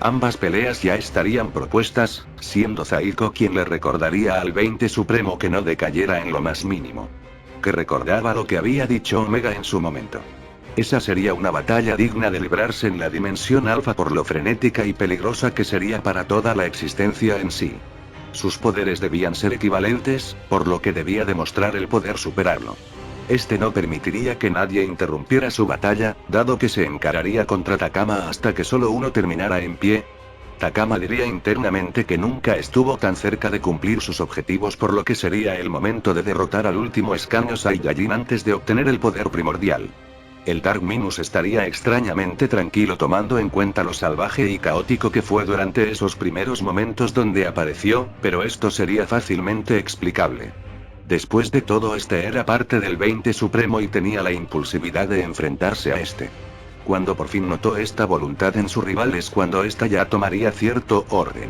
Ambas peleas ya estarían propuestas, siendo Zaiko quien le recordaría al 20 Supremo que no decayera en lo más mínimo. Que recordaba lo que había dicho Omega en su momento. Esa sería una batalla digna de librarse en la dimensión alfa por lo frenética y peligrosa que sería para toda la existencia en sí. Sus poderes debían ser equivalentes, por lo que debía demostrar el poder superarlo. Este no permitiría que nadie interrumpiera su batalla, dado que se encararía contra Takama hasta que solo uno terminara en pie. Takama diría internamente que nunca estuvo tan cerca de cumplir sus objetivos, por lo que sería el momento de derrotar al último escaño Saiyajin antes de obtener el poder primordial. El Dark Minus estaría extrañamente tranquilo tomando en cuenta lo salvaje y caótico que fue durante esos primeros momentos donde apareció, pero esto sería fácilmente explicable. Después de todo, este era parte del 20 Supremo y tenía la impulsividad de enfrentarse a este. Cuando por fin notó esta voluntad en su rival es cuando ésta ya tomaría cierto orden.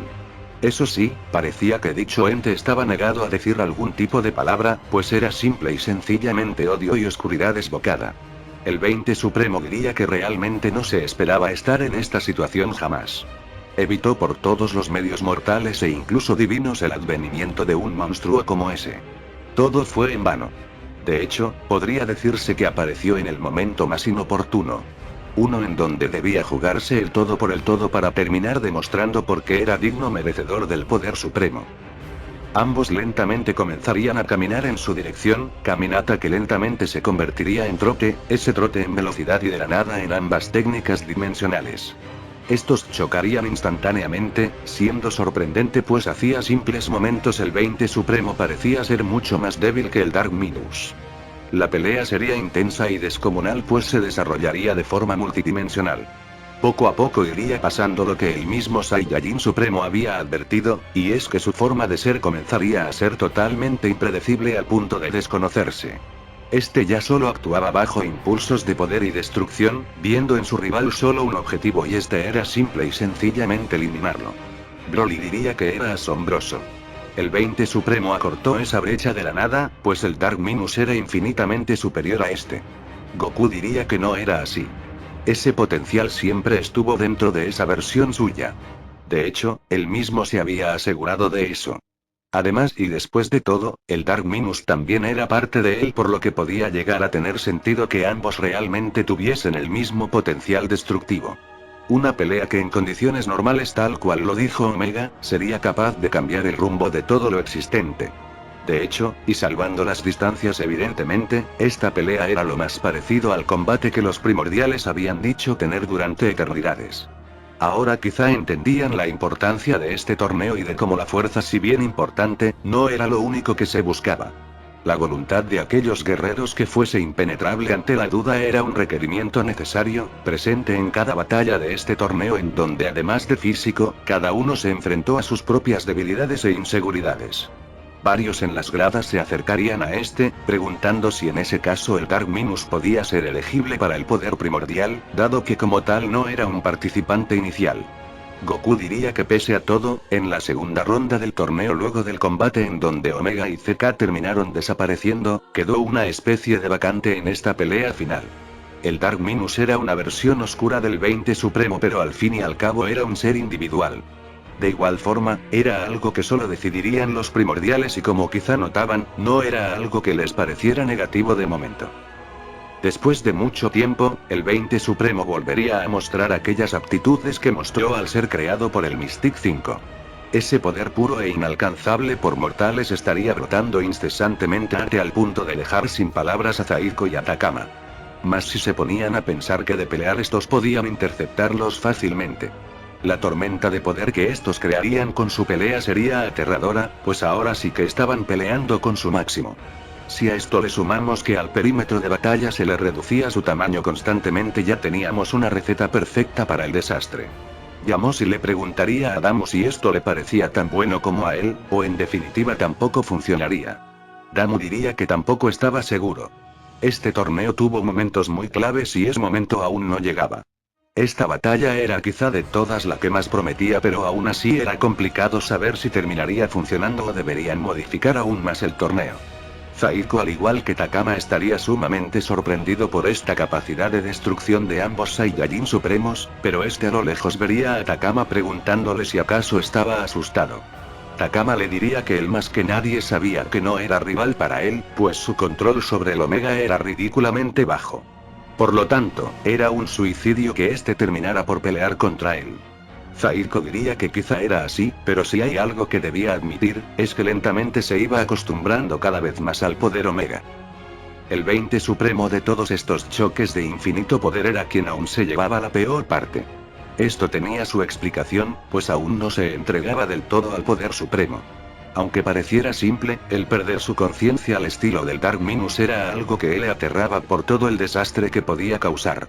Eso sí, parecía que dicho ente estaba negado a decir algún tipo de palabra, pues era simple y sencillamente odio y oscuridad desbocada. El 20 Supremo diría que realmente no se esperaba estar en esta situación jamás. Evitó por todos los medios mortales e incluso divinos el advenimiento de un monstruo como ese. Todo fue en vano. De hecho, podría decirse que apareció en el momento más inoportuno. Uno en donde debía jugarse el todo por el todo para terminar demostrando por qué era digno merecedor del poder supremo. Ambos lentamente comenzarían a caminar en su dirección, caminata que lentamente se convertiría en trote, ese trote en velocidad y de la nada en ambas técnicas dimensionales. Estos chocarían instantáneamente, siendo sorprendente pues hacía simples momentos el 20 Supremo parecía ser mucho más débil que el Dark Minus. La pelea sería intensa y descomunal pues se desarrollaría de forma multidimensional. Poco a poco iría pasando lo que el mismo Saiyajin Supremo había advertido, y es que su forma de ser comenzaría a ser totalmente impredecible al punto de desconocerse. Este ya solo actuaba bajo impulsos de poder y destrucción, viendo en su rival solo un objetivo y este era simple y sencillamente eliminarlo. Broly diría que era asombroso. El 20 Supremo acortó esa brecha de la nada, pues el Dark Minus era infinitamente superior a este. Goku diría que no era así. Ese potencial siempre estuvo dentro de esa versión suya. De hecho, él mismo se había asegurado de eso. Además y después de todo, el Dark Minus también era parte de él, por lo que podía llegar a tener sentido que ambos realmente tuviesen el mismo potencial destructivo. Una pelea que en condiciones normales, tal cual lo dijo Omega, sería capaz de cambiar el rumbo de todo lo existente. De hecho, y salvando las distancias evidentemente, esta pelea era lo más parecido al combate que los primordiales habían dicho tener durante eternidades. Ahora quizá entendían la importancia de este torneo y de cómo la fuerza, si bien importante, no era lo único que se buscaba. La voluntad de aquellos guerreros que fuese impenetrable ante la duda era un requerimiento necesario, presente en cada batalla de este torneo en donde además de físico, cada uno se enfrentó a sus propias debilidades e inseguridades. Varios en las gradas se acercarían a este, preguntando si en ese caso el Dark Minus podía ser elegible para el poder primordial, dado que como tal no era un participante inicial. Goku diría que pese a todo, en la segunda ronda del torneo luego del combate en donde Omega y ZK terminaron desapareciendo, quedó una especie de vacante en esta pelea final. El Dark Minus era una versión oscura del 20 Supremo, pero al fin y al cabo era un ser individual. De igual forma, era algo que solo decidirían los primordiales y como quizá notaban, no era algo que les pareciera negativo de momento. Después de mucho tiempo, el 20 Supremo volvería a mostrar aquellas aptitudes que mostró al ser creado por el Mystic 5. Ese poder puro e inalcanzable por mortales estaría brotando incesantemente al punto de dejar sin palabras a Zaiko y a Takama. Mas si se ponían a pensar que de pelear estos podían interceptarlos fácilmente. La tormenta de poder que estos crearían con su pelea sería aterradora, pues ahora sí que estaban peleando con su máximo. Si a esto le sumamos que al perímetro de batalla se le reducía su tamaño constantemente, ya teníamos una receta perfecta para el desastre. Llamó y le preguntaría a Damu si esto le parecía tan bueno como a él, o en definitiva tampoco funcionaría. Damu diría que tampoco estaba seguro. Este torneo tuvo momentos muy claves y ese momento aún no llegaba. Esta batalla era quizá de todas la que más prometía, pero aún así era complicado saber si terminaría funcionando o deberían modificar aún más el torneo. Zaiko, al igual que Takama, estaría sumamente sorprendido por esta capacidad de destrucción de ambos Saiyajin supremos, pero este a lo lejos vería a Takama preguntándole si acaso estaba asustado. Takama le diría que él más que nadie sabía que no era rival para él, pues su control sobre el Omega era ridículamente bajo. Por lo tanto, era un suicidio que este terminara por pelear contra él. Zaiko diría que quizá era así, pero si hay algo que debía admitir, es que lentamente se iba acostumbrando cada vez más al poder Omega. El 20 supremo de todos estos choques de infinito poder era quien aún se llevaba la peor parte. Esto tenía su explicación, pues aún no se entregaba del todo al poder supremo. Aunque pareciera simple, el perder su conciencia al estilo del Dark Minus era algo que le aterraba por todo el desastre que podía causar.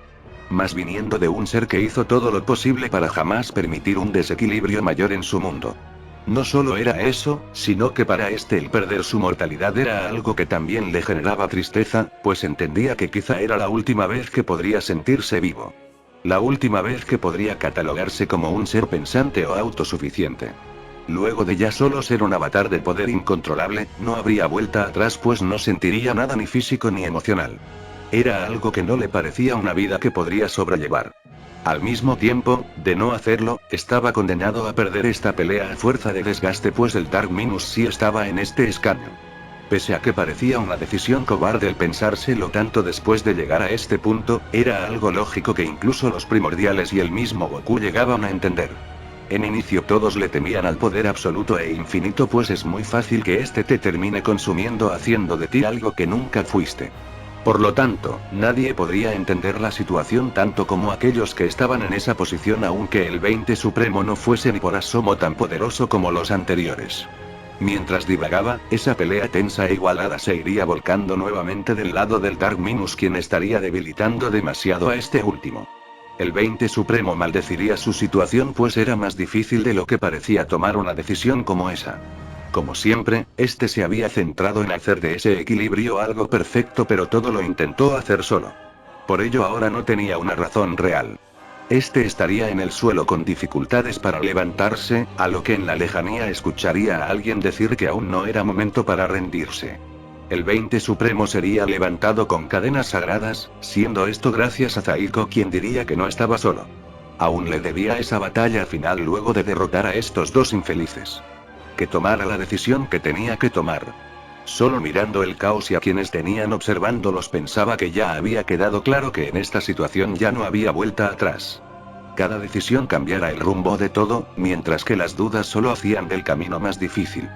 Más viniendo de un ser que hizo todo lo posible para jamás permitir un desequilibrio mayor en su mundo. No solo era eso, sino que para este el perder su mortalidad era algo que también le generaba tristeza, pues entendía que quizá era la última vez que podría sentirse vivo. La última vez que podría catalogarse como un ser pensante o autosuficiente. Luego de ya solo ser un avatar de poder incontrolable, no habría vuelta atrás, pues no sentiría nada ni físico ni emocional. Era algo que no le parecía una vida que podría sobrellevar. Al mismo tiempo, de no hacerlo, estaba condenado a perder esta pelea a fuerza de desgaste, pues el Dark Minus sí estaba en este escaño. Pese a que parecía una decisión cobarde el pensárselo tanto después de llegar a este punto, era algo lógico que incluso los primordiales y el mismo Goku llegaban a entender. En inicio todos le temían al poder absoluto e infinito, pues es muy fácil que este te termine consumiendo haciendo de ti algo que nunca fuiste. Por lo tanto, nadie podría entender la situación tanto como aquellos que estaban en esa posición, aunque el 20 supremo no fuese ni por asomo tan poderoso como los anteriores. Mientras divagaba, esa pelea tensa e igualada se iría volcando nuevamente del lado del Dark Minus, quien estaría debilitando demasiado a este último. El 20 supremo maldeciría su situación, pues era más difícil de lo que parecía tomar una decisión como esa. Como siempre, este se había centrado en hacer de ese equilibrio algo perfecto, pero todo lo intentó hacer solo. Por ello ahora no tenía una razón real. Este estaría en el suelo con dificultades para levantarse, a lo que en la lejanía escucharía a alguien decir que aún no era momento para rendirse. El 20 supremo sería levantado con cadenas sagradas, siendo esto gracias a Zaiko, quien diría que no estaba solo. Aún le debía esa batalla final luego de derrotar a estos dos infelices. Que tomara la decisión que tenía que tomar. Solo mirando el caos y a quienes tenían observándolos pensaba que ya había quedado claro que en esta situación ya no había vuelta atrás. Cada decisión cambiara el rumbo de todo, mientras que las dudas solo hacían del camino más difícil.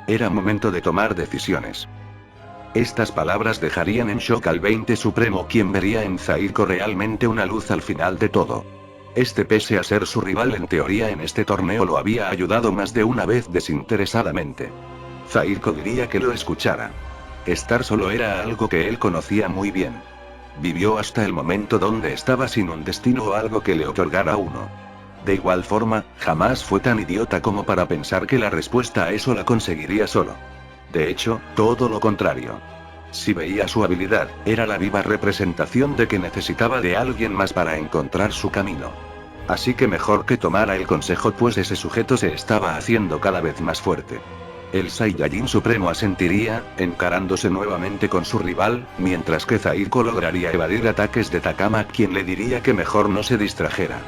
Era momento de tomar decisiones. Estas palabras dejarían en shock al 20 supremo, quien vería en Zaiko realmente una luz al final de todo. Este, pese a ser su rival en teoría en este torneo, lo había ayudado más de una vez desinteresadamente. Zaiko diría que lo escuchara. Estar solo era algo que él conocía muy bien. Vivió hasta el momento donde estaba sin un destino o algo que le otorgara uno. De igual forma, jamás fue tan idiota como para pensar que la respuesta a eso la conseguiría solo. De hecho, todo lo contrario. Si veía su habilidad, era la viva representación de que necesitaba de alguien más para encontrar su camino. Así que mejor que tomara el consejo, pues ese sujeto se estaba haciendo cada vez más fuerte. El Saiyajin supremo asentiría, encarándose nuevamente con su rival, mientras que Zaiko lograría evadir ataques de Takama, quien le diría que mejor no se distrajera.